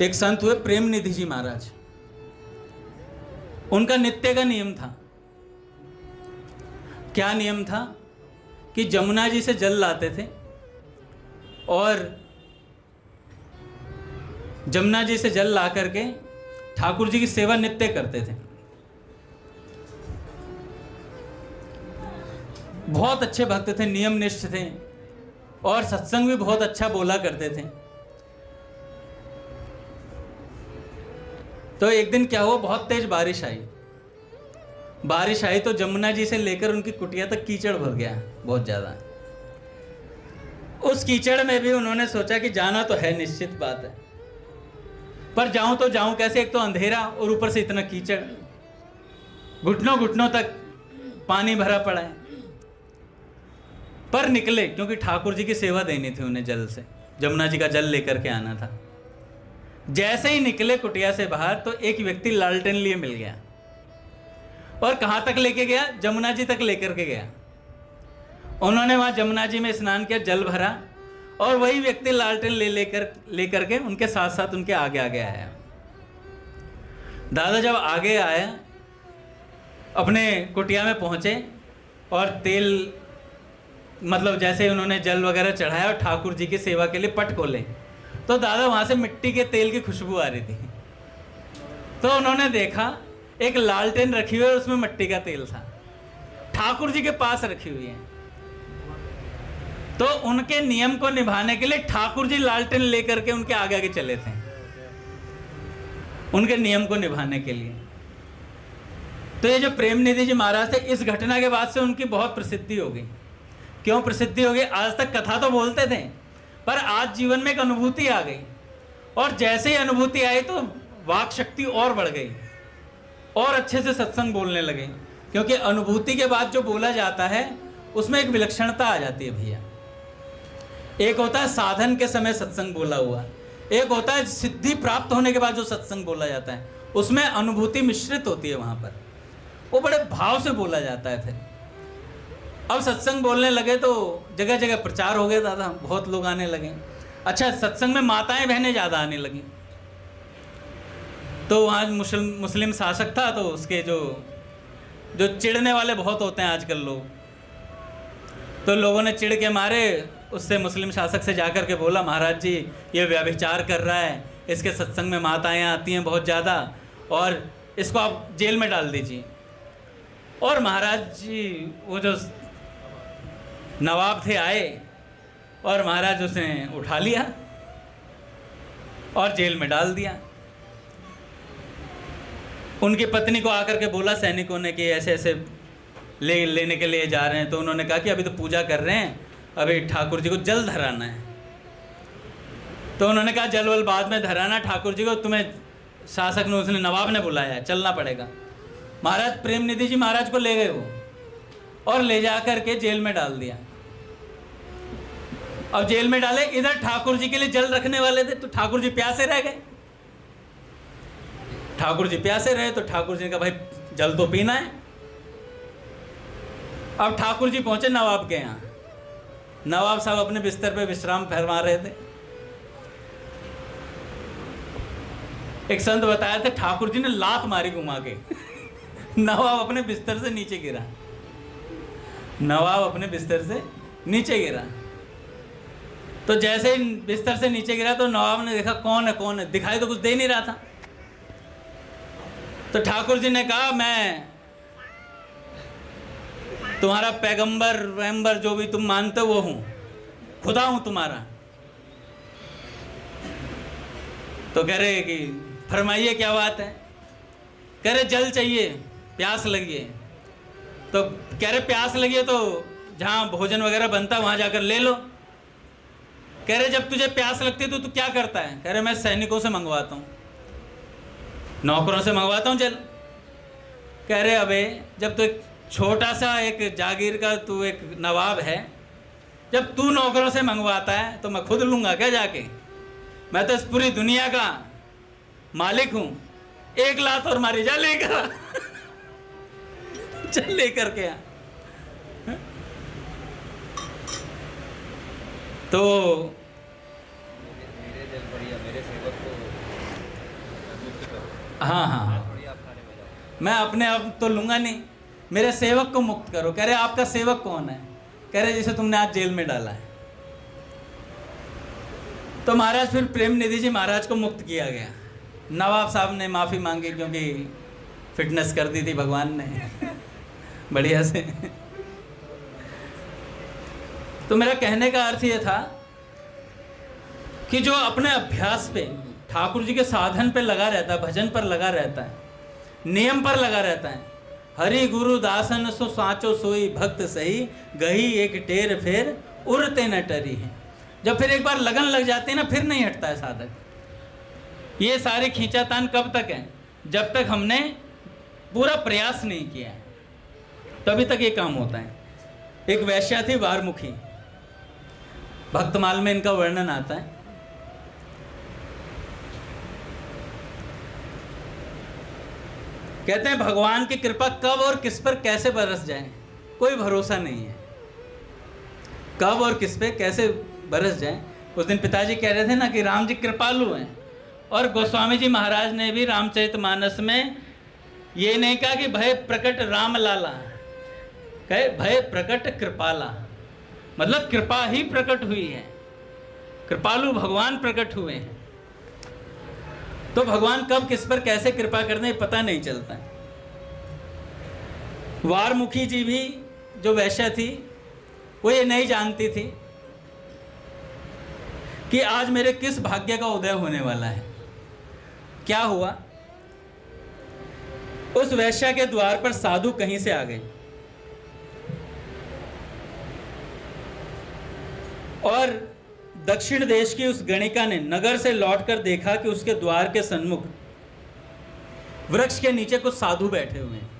एक संत हुए प्रेम निधि जी महाराज, उनका नित्य का नियम था। क्या नियम था? कि जमुना जी से जल लाते थे और जमुना जी से जल ला करके ठाकुर जी की सेवा नित्य करते थे। बहुत अच्छे भक्त थे, नियम निष्ठ थे, और सत्संग भी बहुत अच्छा बोला करते थे। तो एक दिन क्या हुआ, बहुत तेज बारिश आई तो जमुना जी से लेकर उनकी कुटिया तक कीचड़ भर गया बहुत ज़्यादा। उस कीचड़ में भी उन्होंने सोचा कि जाना तो है, निश्चित बात है, पर जाऊं तो जाऊं कैसे, एक तो अंधेरा और ऊपर से इतना कीचड़, घुटनों घुटनों तक पानी भरा पड़ा है। पर निकले, क्योंकि ठाकुर जी की सेवा देनी थी उन्हें, जल से जमुना जी का जल लेकर के आना था। जैसे ही निकले कुटिया से बाहर तो एक व्यक्ति लालटेन लिए मिल गया, और कहां तक लेके गया, जमुना जी तक लेकर के गया। उन्होंने वहां जमुना जी में स्नान किया, जल भरा, और वही व्यक्ति लालटेन लेकर के उनके साथ साथ उनके आगे आगे आया। दादा जब आगे आया, अपने कुटिया में पहुंचे और तेल, मतलब जैसे उन्होंने जल वगैरह चढ़ाया और ठाकुर जी की सेवा के लिए पट खोले, तो दादा वहां से मिट्टी के तेल की खुशबू आ रही थी। तो उन्होंने देखा एक लालटेन रखी हुई है, उसमें मिट्टी का तेल था, ठाकुर जी के पास रखी हुई है। तो उनके नियम को निभाने के लिए ठाकुर जी लालटेन लेकर के उनके आगे आगे चले थे, उनके नियम को निभाने के लिए। तो ये जो प्रेम निधि जी महाराज थे, इस घटना के बाद से उनकी बहुत प्रसिद्धि हो गई। क्यों प्रसिद्धि हो गई? आज तक कथा तो बोलते थे, पर आज जीवन में एक अनुभूति आ गई, और जैसे ही अनुभूति आई तो वाक शक्ति और बढ़ गई, और अच्छे से सत्संग बोलने लगे। क्योंकि अनुभूति के बाद जो बोला जाता है उसमें एक विलक्षणता आ जाती है भैया। एक होता है साधन के समय सत्संग बोला हुआ, एक होता है सिद्धि प्राप्त होने के बाद जो सत्संग बोला जाता है, उसमें अनुभूति मिश्रित होती है, वहां पर वो बड़े भाव से बोला जाता है। फिर अब सत्संग बोलने लगे तो जगह जगह प्रचार हो गया दादा, बहुत लोग आने लगे। अच्छा, सत्संग में माताएं बहनें ज़्यादा आने लगी। तो वहाँ मुस्लिम शासक था, तो उसके जो चिढ़ने वाले बहुत होते हैं आजकल लोग, तो लोगों ने चिढ़ के मारे उससे, मुस्लिम शासक से जाकर के बोला, महाराज जी ये व्यभिचार कर रहा है, इसके सत्संग में माताएं आती हैं बहुत ज़्यादा, और इसको आप जेल में डाल दीजिए। और महाराज जी वो जो नवाब थे आए, और महाराज उसने उठा लिया और जेल में डाल दिया। उनकी पत्नी को आकर के बोला सैनिकों ने कि ऐसे ऐसे लेने के लिए जा रहे हैं। तो उन्होंने कहा कि अभी तो पूजा कर रहे हैं, अभी ठाकुर जी को जल धराना है। तो उन्होंने कहा जल वल बाद में धराना, ठाकुर जी को तुम्हें शासक ने, उसने नवाब ने बुलाया है, चलना पड़ेगा। महाराज प्रेम निधि जी महाराज को ले गए वो, और ले जा करके जेल में डाल दिया। अब जेल में डाले, इधर ठाकुर जी के लिए जल रखने वाले थे, तो ठाकुर जी प्यासे रह गए। ठाकुर जी प्यासे रहे तो ठाकुर जी ने कहा भाई जल तो पीना है। अब ठाकुर जी पहुंचे नवाब के यहाँ। नवाब साहब अपने बिस्तर पे विश्राम फरमा रहे थे। एक संत बताया थे, ठाकुर जी ने लात मारी घुमा के नवाब अपने बिस्तर से नीचे गिरा। नवाब अपने बिस्तर से नीचे गिरा। तो जैसे ही बिस्तर से नीचे गिरा तो नवाब ने देखा कौन है कौन है, दिखाई तो कुछ दे नहीं रहा था। तो ठाकुर जी ने कहा मैं तुम्हारा पैगंबर वैम्बर जो भी तुम मानते हो वो हूं, खुदा हूं तुम्हारा। तो कह रहे कि फरमाइए क्या बात है। कह रहे जल चाहिए, प्यास लगी है। तो कह रहे प्यास लगी है तो जहाँ भोजन वगैरह बनता है वहाँ जाकर ले लो। कह रहे जब तुझे प्यास लगती है तो तू क्या करता है? कह रहे मैं सैनिकों से मंगवाता हूँ, नौकरों से मंगवाता हूँ जल। कह रहे अबे जब तो एक छोटा सा एक जागीर का तू एक नवाब है, जब तू नौकरों से मंगवाता है तो मैं खुद लूँगा क्या जाके? मैं तो इस पूरी दुनिया का मालिक हूँ। एक लात और मारी, जा लेकर आ चल लेकर के आ। तो हाँ हाँ मैं अपने आप तो लूँगा नहीं, मेरे सेवक को मुक्त करो। कह रहे आपका सेवक कौन है? कह रहे जिसे तुमने आज जेल में डाला है। तो महाराज फिर प्रेम निधि जी महाराज को मुक्त किया गया। नवाब साहब ने माफ़ी मांगी क्योंकि फिटनेस कर दी थी भगवान ने बढ़िया से। तो मेरा कहने का अर्थ ये था कि जो अपने अभ्यास पे, ठाकुर जी के साधन पे लगा रहता है, भजन पर लगा रहता है, नियम पर लगा रहता है, हरि गुरु दासन सो साचो सोई भक्त सही, गही एक टेर फेर उड़ते न टरी है। जब फिर एक बार लगन लग जाती है ना, फिर नहीं हटता है साधक। ये सारे खींचातान कब तक है? जब तक हमने पूरा प्रयास नहीं किया है, तभी तक ये काम होता है। एक वैश्या थी वारमुखी, भक्तमाल में इनका वर्णन आता है। कहते हैं भगवान की कृपा कब और किस पर कैसे बरस जाए कोई भरोसा नहीं है, कब और किस पे कैसे बरस जाए। उस दिन पिताजी कह रहे थे ना कि राम जी कृपालु हैं, और गोस्वामी जी महाराज ने भी रामचरितमानस में ये नहीं कहा कि भय प्रकट राम लाला, कहे भय प्रकट कृपाला, मतलब कृपा ही प्रकट हुई है, कृपालु भगवान प्रकट हुए हैं। तो भगवान कब किस पर कैसे कृपा करते हैं पता नहीं चलता है। वारमुखी जी भी जो वैश्या थी, वो ये नहीं जानती थी कि आज मेरे किस भाग्य का उदय होने वाला है। क्या हुआ, उस वैश्या के द्वार पर साधु कहीं से आ गए और दक्षिण देश की उस गणिका ने नगर से लौटकर देखा कि उसके द्वार के सन्मुख वृक्ष के नीचे कुछ साधु बैठे हुए हैं।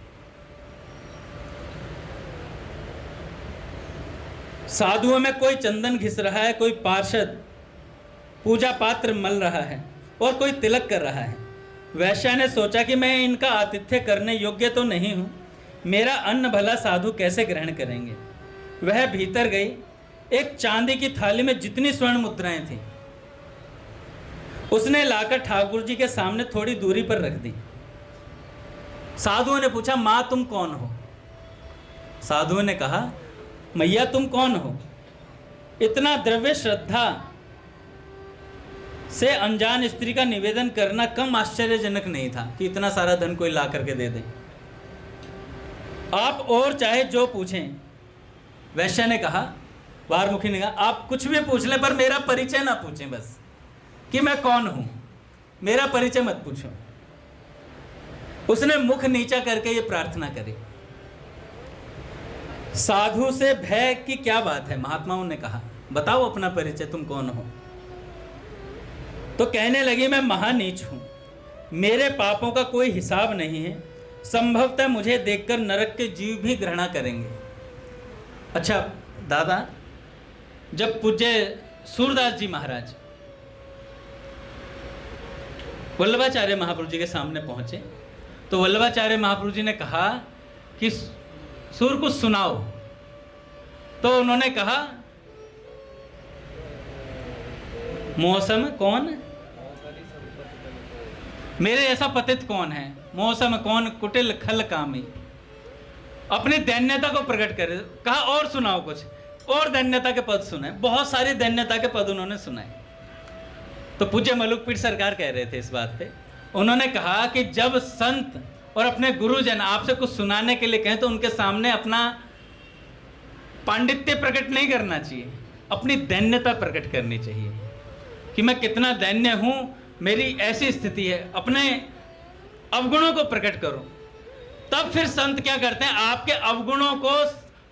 साधुओं में कोई चंदन घिस रहा है, कोई पार्षद पूजा पात्र मल रहा है और कोई तिलक कर रहा है। वैश्या ने सोचा कि मैं इनका आतिथ्य करने योग्य तो नहीं हूं, मेरा अन्न भला साधु कैसे ग्रहण करेंगे। वह भीतर गई, एक चांदी की थाली में जितनी स्वर्ण मुद्राएं थी उसने लाकर ठाकुर जी के सामने थोड़ी दूरी पर रख दी। साधुओं ने पूछा, मां तुम कौन हो? साधुओं ने कहा, मैया तुम कौन हो? इतना द्रव्य श्रद्धा से अनजान स्त्री का निवेदन करना कम आश्चर्यजनक नहीं था कि इतना सारा धन कोई ला करके दे दे। आप और चाहे जो पूछें। वैश्या ने कहा, वारमुखी ने कहा, आप कुछ भी पूछ लें पर मेरा परिचय ना पूछें, बस कि मैं कौन हूं, मेरा परिचय मत पूछो। उसने मुख नीचा करके ये प्रार्थना करी। साधु से भय की क्या बात है? महात्माओं ने कहा, बताओ अपना परिचय, तुम कौन हो? तो कहने लगी, मैं महानीच हूं, मेरे पापों का कोई हिसाब नहीं है, संभवतः मुझे देखकर नरक के जीव भी घृणा करेंगे। अच्छा दादा, जब पूज्य सूरदास जी महाराज वल्लभाचार्य महाप्रभु जी के सामने पहुंचे तो वल्लभाचार्य महाप्रभु जी ने कहा कि सूर कुछ सुनाओ। तो उन्होंने कहा, मौसम कौन, मेरे ऐसा पतित कौन है, मौसम कौन कुटिल खल कामी, अपनी दैन्यता को प्रकट करे। कहा और सुनाओ कुछ, और दैन्यता के पद सुनाए। बहुत सारे दैन्यता के पद उन्होंने सुनाए। तो पूज्य मलुकपीठ सरकार कह रहे थे इस बात पे। उन्होंने कहा कि जब संत और अपने गुरुजन आपसे कुछ सुनाने के लिए कहें तो उनके सामने अपना पांडित्य प्रकट नहीं करना चाहिए, अपनी दैन्यता प्रकट करनी चाहिए कि मैं कितना दैन्य हूं, मेरी ऐसी स्थिति है, अपने अवगुणों को प्रकट करो। तब फिर संत क्या करते हैं, आपके अवगुणों को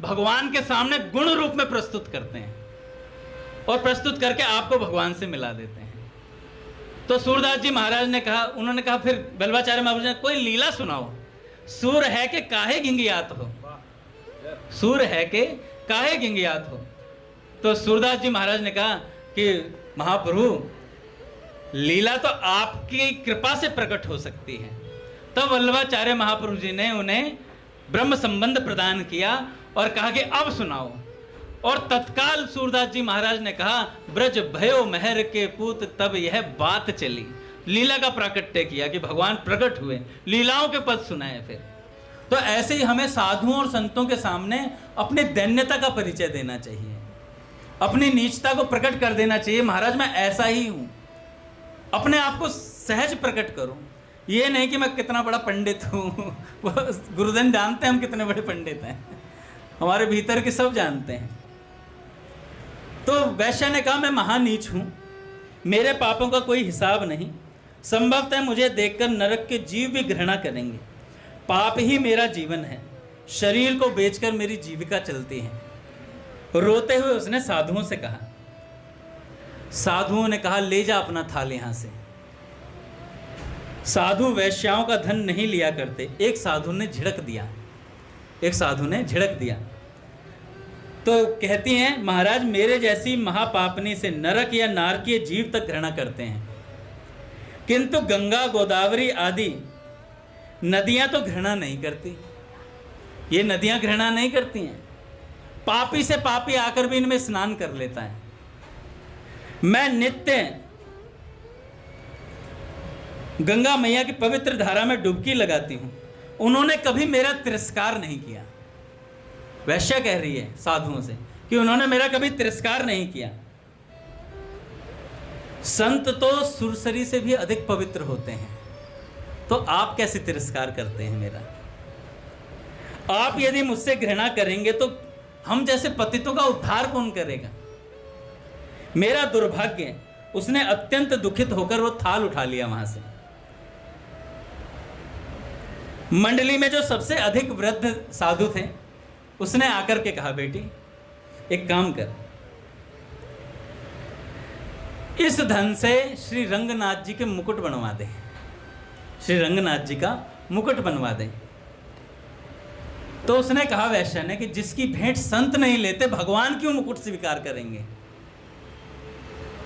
भगवान के सामने गुण रूप में प्रस्तुत करते हैं और प्रस्तुत करके आपको भगवान से मिला देते हैं। तो सूरदास जी महाराज ने कहा, उन्होंने कहा फिर वल्लभाचार्य महाराज ने, कोई लीला सुनाओ। सूर है कि काहे गिंगियात हो, सूर है कि काहे गिंगियात हो। तो सूरदास जी महाराज ने कहा कि महाप्रभु, लीला तो आपकी कृपा से प्रकट हो सकती है। तब वल्लभाचार्य महाप्रभु जी ने उन्हें ब्रह्म संबंध प्रदान किया और कहा कि अब सुनाओ। और तत्काल सूरदास जी महाराज ने कहा, ब्रज भयो महर के पूत, तब यह बात चली। लीला का प्राकट्य किया कि भगवान प्रकट हुए, लीलाओं के पद सुनाए। फिर तो ऐसे ही हमें साधुओं और संतों के सामने अपनी दैन्यता का परिचय देना चाहिए, अपनी नीचता को प्रकट कर देना चाहिए। महाराज मैं ऐसा ही हूं, अपने आप को सहज प्रकट करो। ये नहीं कि मैं कितना बड़ा पंडित हूँ। वो गुरुजन जानते हैं हम कितने बड़े पंडित हैं, हमारे भीतर के सब जानते हैं। तो वैश्य ने कहा, मैं महानीच हूं, मेरे पापों का कोई हिसाब नहीं, संभवतः मुझे देखकर नरक के जीव भी घृणा करेंगे। पाप ही मेरा जीवन है, शरीर को बेचकर मेरी जीविका चलती है। रोते हुए उसने साधुओं से कहा। साधुओं ने कहा, ले जा अपना थाल यहां से। साधु वैश्याओं का धन नहीं लिया करते। एक साधु ने झिड़क दिया। तो कहती हैं, महाराज मेरे जैसी महापापनी से नरक या नारकीय जीव तक घृणा करते हैं, किंतु गंगा गोदावरी आदि नदियां तो घृणा नहीं करती। ये नदियां घृणा नहीं करती हैं। पापी से पापी आकर भी इनमें स्नान कर लेता है। मैं नित्य गंगा मैया की पवित्र धारा में डुबकी लगाती हूं, उन्होंने कभी मेरा तिरस्कार नहीं किया। वैश्य कह रही है साधुओं से कि उन्होंने मेरा कभी तिरस्कार नहीं किया। संत तो सुरसरी से भी अधिक पवित्र होते हैं, तो आप कैसे तिरस्कार करते हैं मेरा? आप यदि मुझसे घृणा करेंगे तो हम जैसे पतितों का उद्धार कौन करेगा? मेरा दुर्भाग्य। उसने अत्यंत दुखित होकर वो थाल उठा लिया वहां से। मंडली में जो सबसे अधिक वृद्ध साधु थे, उसने आकर के कहा, बेटी एक काम कर, इस धन से श्री रंगनाथ जी के मुकुट बनवा दे। श्री रंगनाथ जी का मुकुट बनवा दे। तो उसने कहा वैश्य ने कि जिसकी भेंट संत नहीं लेते, भगवान क्यों मुकुट स्वीकार करेंगे?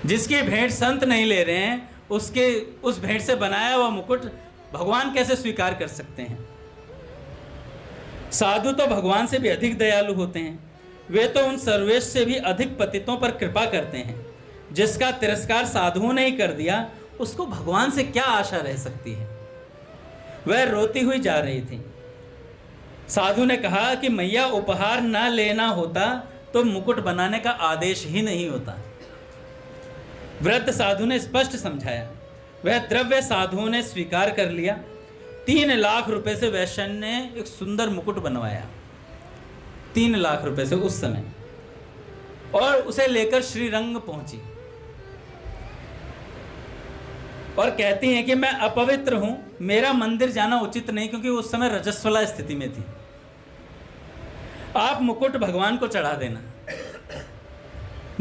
जिसकी भेंट संत नहीं ले रहे हैं, उस भेंट से बनाया हुआ मुकुट भगवान कैसे स्वीकार कर सकते हैं? साधु तो भगवान से भी अधिक दयालु होते हैं। वे तो उन सर्वेश से भी अधिक पतितों पर कृपा करते हैं। जिसका तिरस्कार साधुओं ने ही कर दिया, उसको भगवान से क्या आशा रह सकती है? वह रोती हुई जा रही थी। साधु ने कहा कि मैया, उपहार ना लेना होता तो मुकुट बनाने का आदेश ही नहीं होता। वृद्ध साधु ने स्पष्ट समझाया। वह द्रव्य साधुओं ने स्वीकार कर लिया। 3 लाख रुपए से वैश्य ने एक सुंदर मुकुट बनवाया। 3 लाख रुपए से उस समय, और उसे लेकर श्रीरंग पहुंची और कहती हैं कि मैं अपवित्र हूं, मेरा मंदिर जाना उचित नहीं, क्योंकि उस समय रजस्वला स्थिति में थी। आप मुकुट भगवान को चढ़ा देना।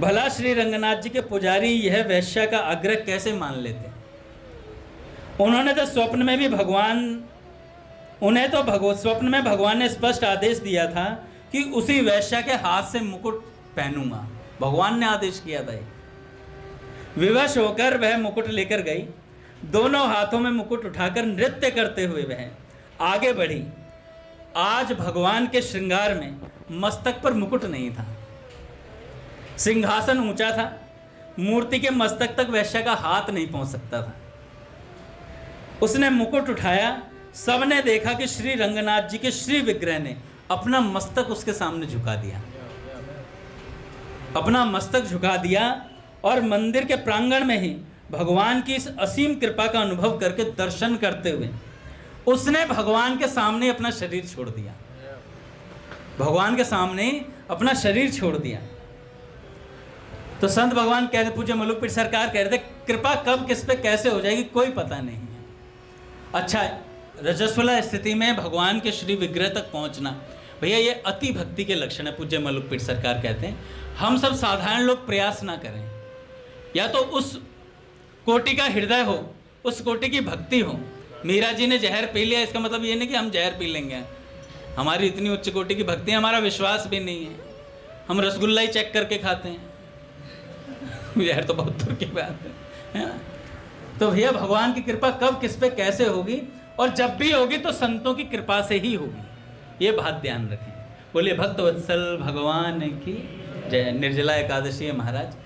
भला श्री रंगनाथ जी के पुजारी यह वैश्य का आग्रह कैसे मान लेते? उन्होंने तो स्वप्न में भी स्वप्न में भगवान ने स्पष्ट आदेश दिया था कि उसी वैश्य के हाथ से मुकुट पहनूंगा। भगवान ने आदेश किया था। विवश होकर वह मुकुट लेकर गई। दोनों हाथों में मुकुट उठाकर नृत्य करते हुए वह आगे बढ़ी। आज भगवान के श्रृंगार में मस्तक पर मुकुट नहीं था। सिंहासन ऊंचा था, मूर्ति के मस्तक तक वैश्य का हाथ नहीं पहुंच सकता था। उसने मुकुट उठाया। सबने देखा कि श्री रंगनाथ जी के श्री विग्रह ने अपना मस्तक उसके सामने झुका दिया। अपना मस्तक झुका दिया और मंदिर के प्रांगण में ही भगवान की इस असीम कृपा का अनुभव करके दर्शन करते हुए उसने भगवान के सामने अपना शरीर छोड़ दिया। भगवान के सामने अपना शरीर छोड़ दिया। तो संत भगवान कहते, पूज्य मलुकपीठ सरकार कह रहे थे, कृपा कब किस पे कैसे हो जाएगी कोई पता नहीं है। अच्छा, रजस्वला स्थिति में भगवान के श्री विग्रह तक पहुंचना, भैया ये अति भक्ति के लक्षण है। पूज्य मलुकपीठ सरकार कहते हैं हम सब साधारण लोग प्रयास ना करें, या तो उस कोटि का हृदय हो, उस कोटि की भक्ति हो। मीरा जी ने जहर पी लिया, इसका मतलब ये नहीं कि हम जहर पी लेंगे। हमारी इतनी उच्च कोटि की भक्ति है, हमारा विश्वास भी नहीं है। हम रसगुल्ला ही चेक करके खाते हैं, जहर तो बहुत दूर की बात है ना? तो भैया भगवान की कृपा कब किस पे कैसे होगी, और जब भी होगी तो संतों की कृपा से ही होगी। ये बात ध्यान रखें। बोलिए भक्त वत्सल भगवान की जय। निर्जला एकादशी है महाराज।